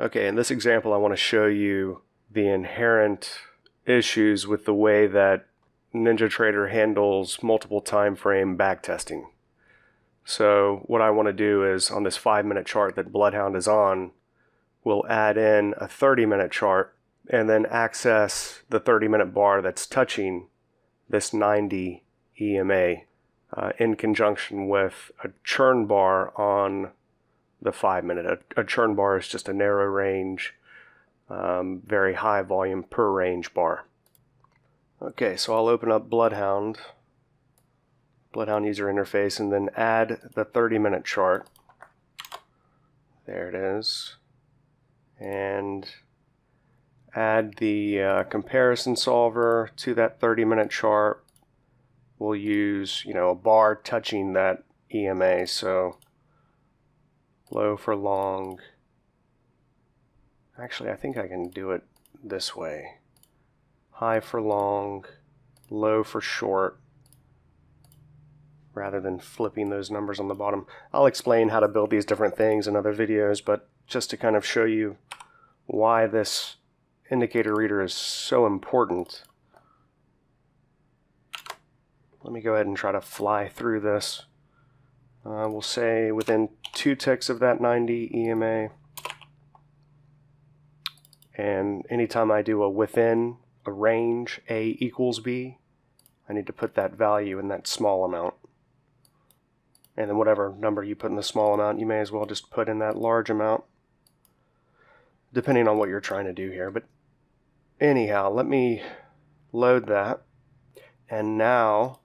Okay, in this example I want to show you the inherent issues with the way that NinjaTrader handles multiple time frame backtesting. So what I want to do is, on this 5-minute chart that Bloodhound is on, we'll add in a 30-minute chart and then access the 30-minute bar that's touching this 90 EMA in conjunction with a churn bar on the 5-minute. A churn bar is just a narrow range, very high volume per range bar. Okay, so I'll open up Bloodhound user interface, and then add the 30-minute chart. There it is. And add the comparison solver to that 30-minute chart. We'll use, a bar touching that EMA, so low for long. Actually, I think I can do it this way. High for long, low for short, rather than flipping those numbers on the bottom. I'll explain how to build these different things in other videos, but just to kind of show you why this indicator reader is so important, let me go ahead and try to fly through this. We'll say within 2 ticks of that 90 EMA, and anytime I do a within a range A equals B, I need to put that value in that small amount. And then whatever number you put in the small amount, you may as well just put in that large amount, depending on what you're trying to do here. But anyhow, let me load that. And now,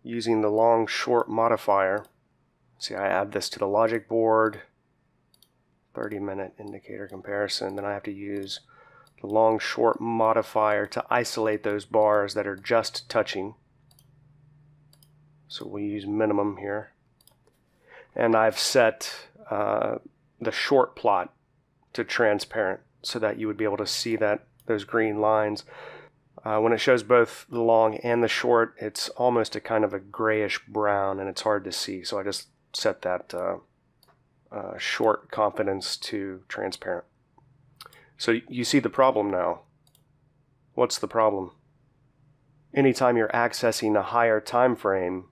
using the long short modifier, see, I add this to the logic board, 30-minute indicator comparison. Then I have to use the long short modifier to isolate those bars that are just touching. So we'll use minimum here. And I've set the short plot to transparent so that you would be able to see those green lines. When it shows both the long and the short, it's almost a kind of a grayish brown, and it's hard to see. So I just set that short confidence to transparent. So you see the problem now. What's the problem? Anytime you're accessing a higher time frame,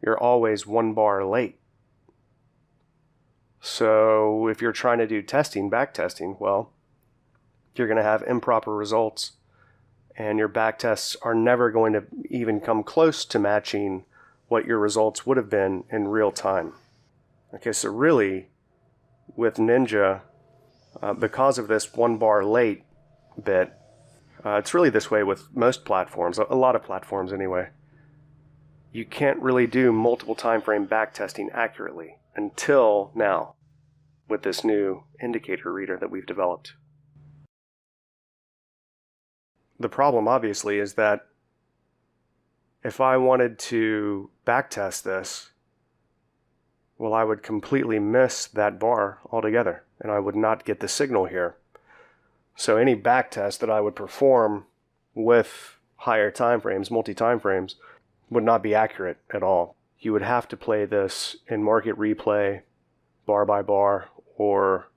you're always 1 bar late. So if you're trying to do testing, back testing, well, you're going to have improper results, and your back tests are never going to even come close to matching what your results would have been in real time. Okay, so really, with Ninja, because of this 1 bar late bit, it's really this way with most platforms, a lot of platforms anyway. You can't really do multiple time frame backtesting accurately until now, with this new indicator reader that we've developed. The problem, obviously, is that if I wanted to backtest this, well, I would completely miss that bar altogether, and I would not get the signal here. So any backtest that I would perform with higher time frames, multi-time frames, would not be accurate at all. You would have to play this in market replay, bar by bar, or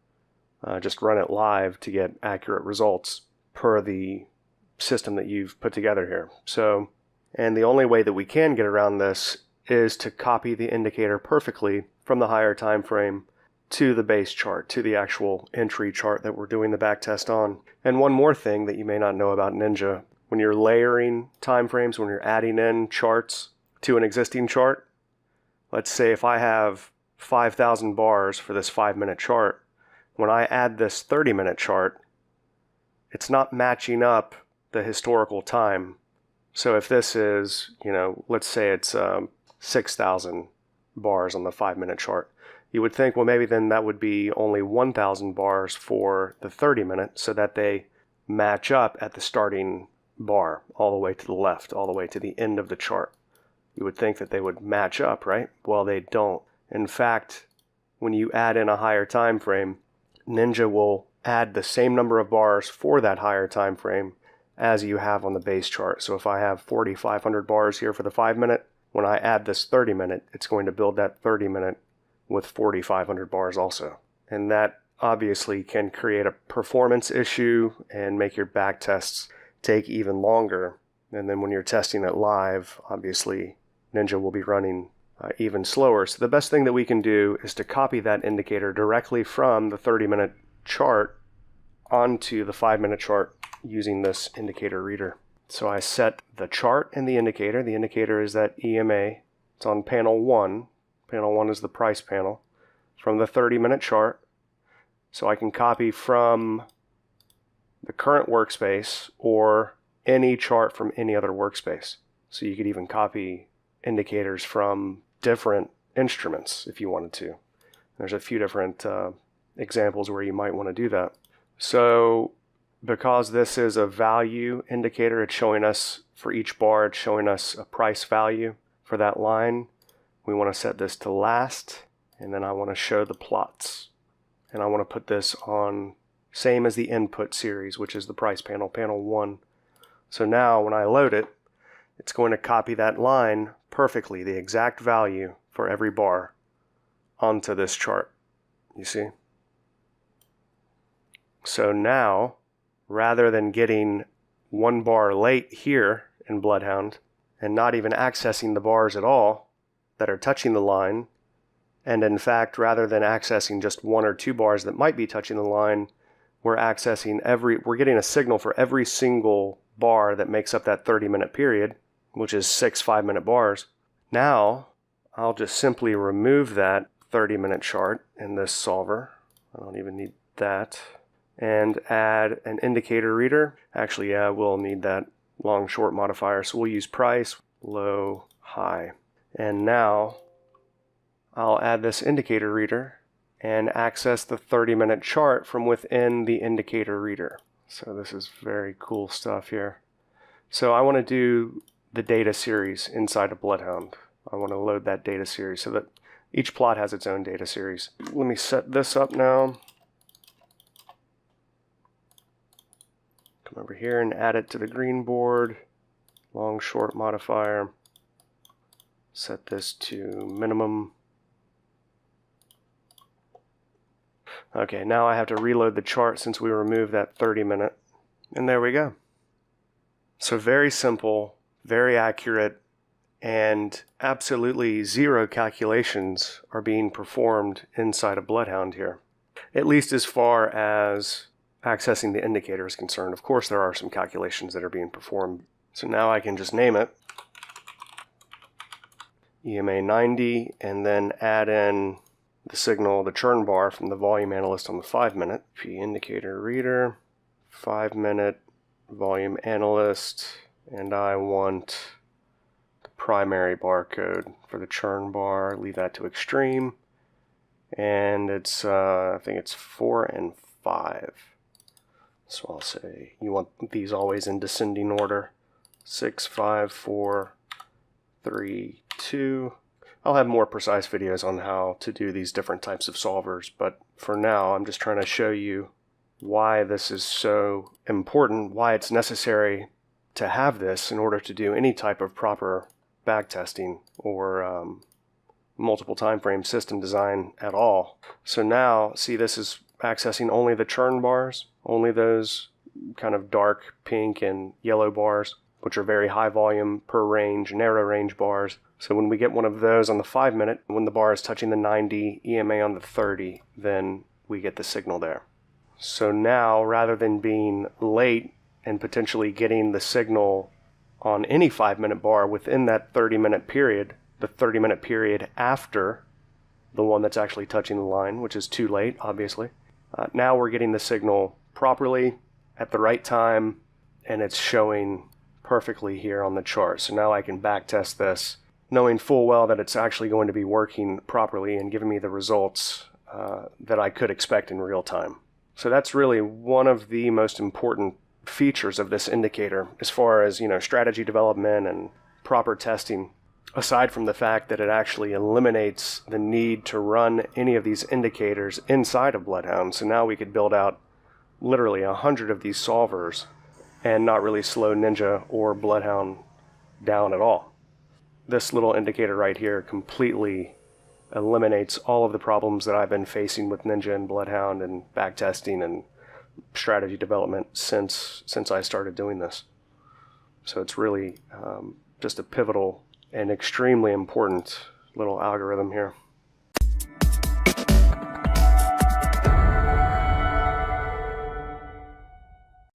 just run it live to get accurate results per the system that you've put together here. So, and the only way that we can get around this is to copy the indicator perfectly from the higher time frame to the base chart, to the actual entry chart that we're doing the backtest on. And one more thing that you may not know about Ninja: when you're layering time frames, when you're adding in charts to an existing chart, let's say if I have 5,000 bars for this 5-minute chart, when I add this 30-minute chart, it's not matching up the historical time. So if this is, let's say it's 6,000 bars on the 5-minute chart, you would think, well, maybe then that would be only 1,000 bars for the 30-minute, so that they match up at the starting bar all the way to the left, all the way to the end of the chart. You would think that they would match up, right? Well, they don't. In fact, when you add in a higher time frame, Ninja will add the same number of bars for that higher time frame as you have on the base chart. So if I have 4,500 bars here for the 5-minute, when I add this 30-minute, it's going to build that 30-minute with 4,500 bars also. And that obviously can create a performance issue and make your back tests take even longer. And then when you're testing it live, obviously Ninja will be running even slower. So the best thing that we can do is to copy that indicator directly from the 30-minute chart onto the 5-minute chart using this indicator reader. So I set the chart and the indicator. The indicator is that EMA. It's on panel 1. Panel 1 is the price panel from the 30-minute chart. So I can copy from the current workspace or any chart from any other workspace. So you could even copy indicators from different instruments if you wanted to. There's a few different examples where you might want to do that. So because this is a value indicator, it's showing us for each bar, it's showing us a price value for that line. We want to set this to last, and then I want to show the plots. And I want to put this on same as the input series, which is the price panel, panel 1. So now when I load it, it's going to copy that line perfectly, the exact value for every bar onto this chart. You see? So now, rather than getting one bar late here in Bloodhound and not even accessing the bars at all that are touching the line, and in fact, rather than accessing just 1 or 2 bars that might be touching the line, we're getting a signal for every single bar that makes up that 30-minute period, which is 6 5-minute bars. Now, I'll just simply remove that 30-minute chart in this solver. I don't even need that. And add an indicator reader. Actually, yeah, we'll need that long short modifier. So we'll use price, low, high. And now I'll add this indicator reader and access the 30-minute chart from within the indicator reader. So this is very cool stuff here. So I want to do the data series inside of Bloodhound. I want to load that data series so that each plot has its own data series. Let me set this up now. Come over here and add it to the green board. Long short modifier. Set this to minimum. Okay, now I have to reload the chart since we removed that 30-minute. And there we go. So very simple, very accurate, and absolutely zero calculations are being performed inside of Bloodhound here. At least as far as accessing the indicator is concerned. Of course, there are some calculations that are being performed. So now I can just name it EMA 90 and then add in the signal, the churn bar from the volume analyst on the 5-minute. P indicator reader, 5-minute volume analyst, and I want the primary barcode for the churn bar. Leave that to extreme. And it's, I think it's 4 and 5. So I'll say you want these always in descending order. 6, 5, 4, 3, 2. I'll have more precise videos on how to do these different types of solvers, but for now I'm just trying to show you why this is so important, why it's necessary to have this in order to do any type of proper backtesting or multiple time frame system design at all. So now, see, this is accessing only the churn bars, only those kind of dark pink and yellow bars, which are very high volume per range, narrow range bars. So when we get one of those on the 5-minute, when the bar is touching the 90, EMA on the 30, then we get the signal there. So now, rather than being late and potentially getting the signal on any 5-minute bar within that 30-minute period, the 30-minute period after the one that's actually touching the line, which is too late, obviously. Now we're getting the signal properly at the right time, and it's showing perfectly here on the chart. So now I can backtest this, knowing full well that it's actually going to be working properly and giving me the results that I could expect in real time. So that's really one of the most important features of this indicator as far as, strategy development and proper testing, aside from the fact that it actually eliminates the need to run any of these indicators inside of Bloodhound. So now we could build out literally 100 of these solvers and not really slow Ninja or Bloodhound down at all. This little indicator right here completely eliminates all of the problems that I've been facing with Ninja and Bloodhound and backtesting and strategy development since I started doing this. So it's really just a pivotal and extremely important little algorithm here.